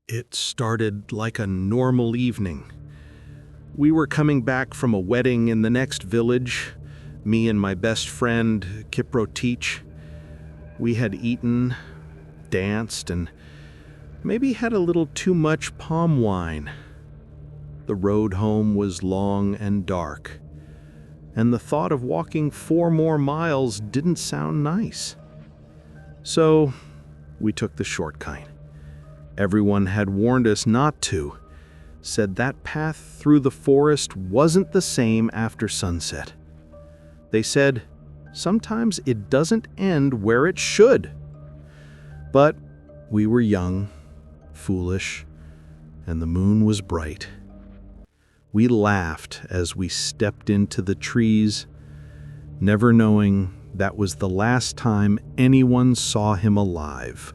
It started like a normal evening. We were coming back from a wedding in the next village, me and my best friend, Kiprotich. We had eaten, danced, and maybe had a little too much palm wine. The road home was long and dark, and the thought of walking 4 more miles didn't sound nice. So we took the shortcut. Everyone had warned us not to, said that path through the forest wasn't the same after sunset. They said, sometimes it doesn't end where it should. But we were young, foolish, and the moon was bright. We laughed as we stepped into the trees, never knowing that was the last time anyone saw him alive.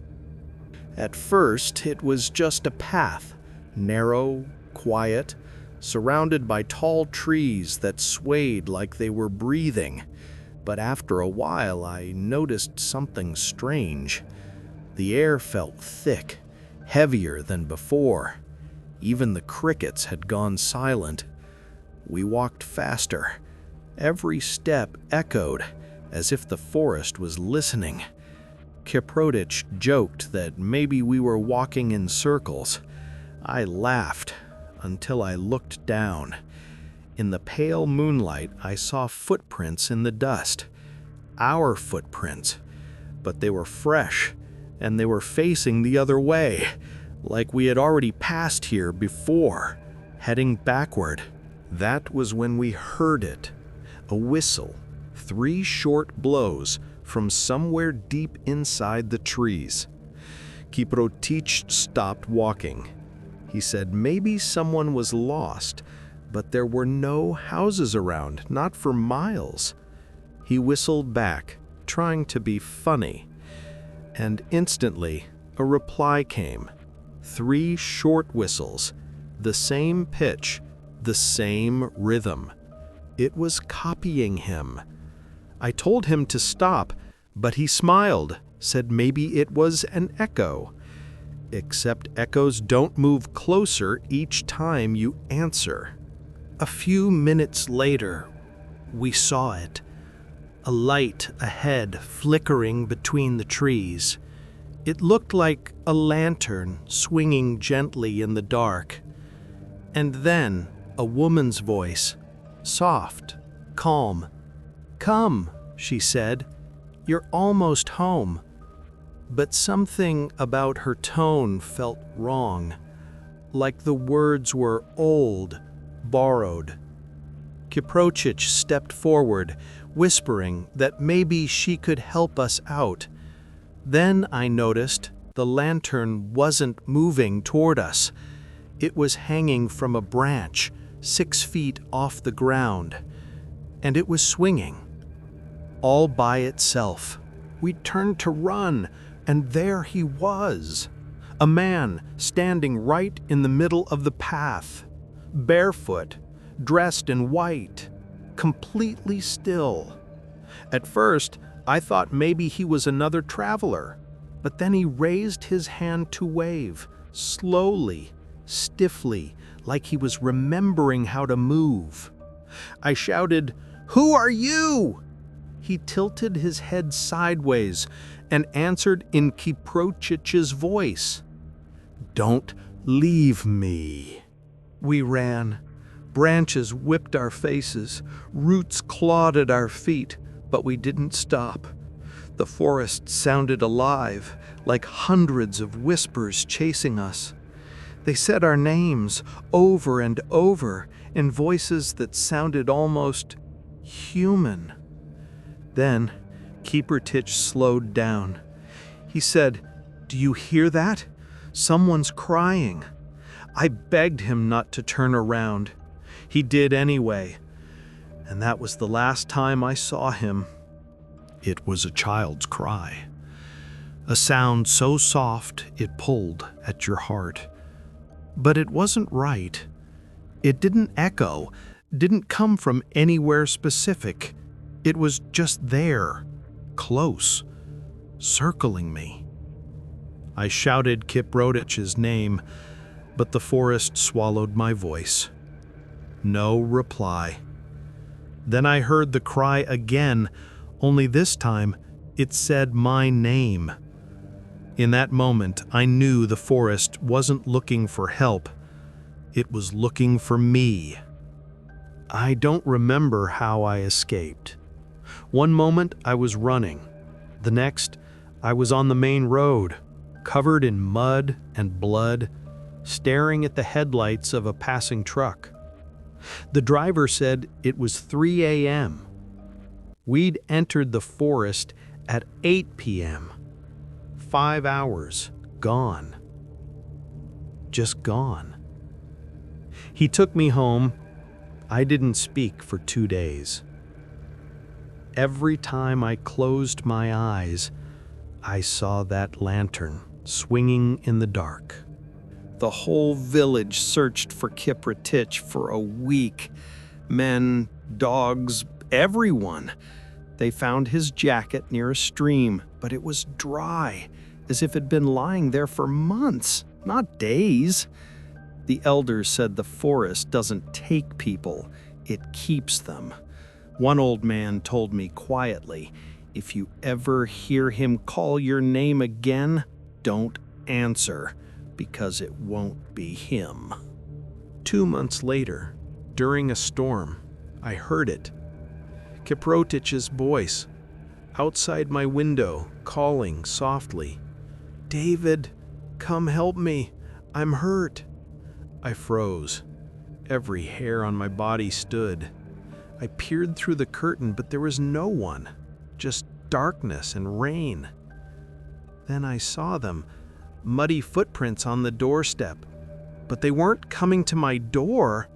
At first, it was just a path, narrow, quiet, surrounded by tall trees that swayed like they were breathing. But after a while, I noticed something strange. The air felt thick, heavier than before. Even the crickets had gone silent. We walked faster. Every step echoed, as if the forest was listening. Kiprotich joked that maybe we were walking in circles. I laughed until I looked down. In the pale moonlight, I saw footprints in the dust. Our footprints. But they were fresh, and they were facing the other way, like we had already passed here before, heading backward. That was when we heard it. A whistle. 3 short blows from somewhere deep inside the trees. Kiprotich stopped walking. He said maybe someone was lost, but there were no houses around, not for miles. He whistled back, trying to be funny. And instantly, a reply came. 3 short whistles, the same pitch, the same rhythm. It was copying him. I told him to stop, but he smiled, said maybe it was an echo. Except echoes don't move closer each time you answer. A few minutes later, we saw it. A light ahead flickering between the trees. It looked like a lantern swinging gently in the dark. And then a woman's voice, soft, calm. "Come," she said, "you're almost home." But something about her tone felt wrong, like the words were old, borrowed. Kiprotich stepped forward, whispering that maybe she could help us out. Then I noticed the lantern wasn't moving toward us. It was hanging from a branch, 6 feet off the ground, and it was swinging. All by itself. We turned to run, and there he was. A man standing right in the middle of the path, barefoot, dressed in white, completely still. At first, I thought maybe he was another traveler, but then he raised his hand to wave, slowly, stiffly, like he was remembering how to move. I shouted, "Who are you?" He tilted his head sideways and answered in Kiprotich's voice, "Don't leave me." We ran. Branches whipped our faces, roots clawed at our feet, but we didn't stop. The forest sounded alive, like hundreds of whispers chasing us. They said our names over and over in voices that sounded almost human. Then Kiprotich slowed down. He said, "Do you hear that? Someone's crying." I begged him not to turn around. He did anyway, and that was the last time I saw him. It was a child's cry. A sound so soft it pulled at your heart. But it wasn't right. It didn't echo, didn't come from anywhere specific. It was just there, close, circling me. I shouted Kiprotich's name, but the forest swallowed my voice. No reply. Then I heard the cry again, only this time it said my name. In that moment, I knew the forest wasn't looking for help. It was looking for me. I don't remember how I escaped. One moment I was running. The next, I was on the main road, covered in mud and blood, staring at the headlights of a passing truck. The driver said it was 3 a.m. We'd entered the forest at 8 p.m. 5 hours gone. Just gone. He took me home. I didn't speak for 2 days. Every time I closed my eyes, I saw that lantern swinging in the dark. The whole village searched for Kiprotich for a week. Men, dogs, everyone. They found his jacket near a stream, but it was dry, as if it had been lying there for months, not days. The elders said the forest doesn't take people, it keeps them. One old man told me quietly, if you ever hear him call your name again, don't answer, because it won't be him. 2 months later, during a storm, I heard it. Kiprotich's voice, outside my window, calling softly, "David, come help me, I'm hurt." I froze. Every hair on my body stood. I peered through the curtain, but there was no one, just darkness and rain. Then I saw them, muddy footprints on the doorstep. But they weren't coming to my door.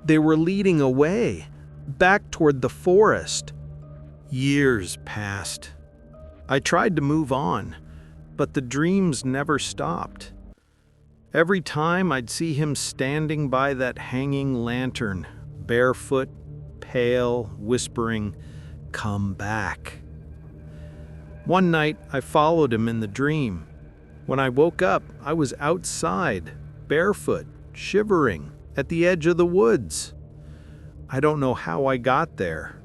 They were leading away, back toward the forest. Years passed. I tried to move on, but the dreams never stopped. Every time I'd see him standing by that hanging lantern, barefoot, pale, whispering, "Come back." One night, I followed him in the dream. When I woke up, I was outside, barefoot, shivering, at the edge of the woods. I don't know how I got there.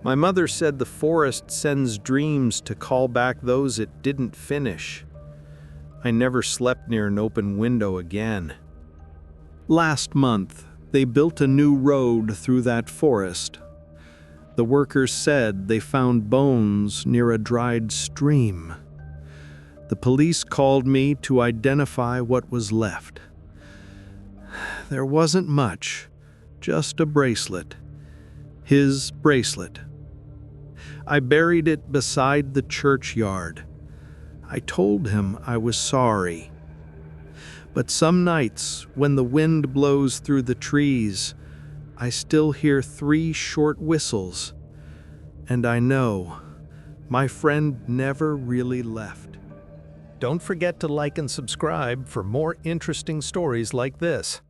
My mother said the forest sends dreams to call back those it didn't finish. I never slept near an open window again. Last month, they built a new road through that forest. The workers said they found bones near a dried stream. The police called me to identify what was left. There wasn't much, just a bracelet. His bracelet. I buried it beside the churchyard. I told him I was sorry. But some nights, when the wind blows through the trees, I still hear 3 short whistles, and I know my friend never really left. Don't forget to like and subscribe for more interesting stories like this.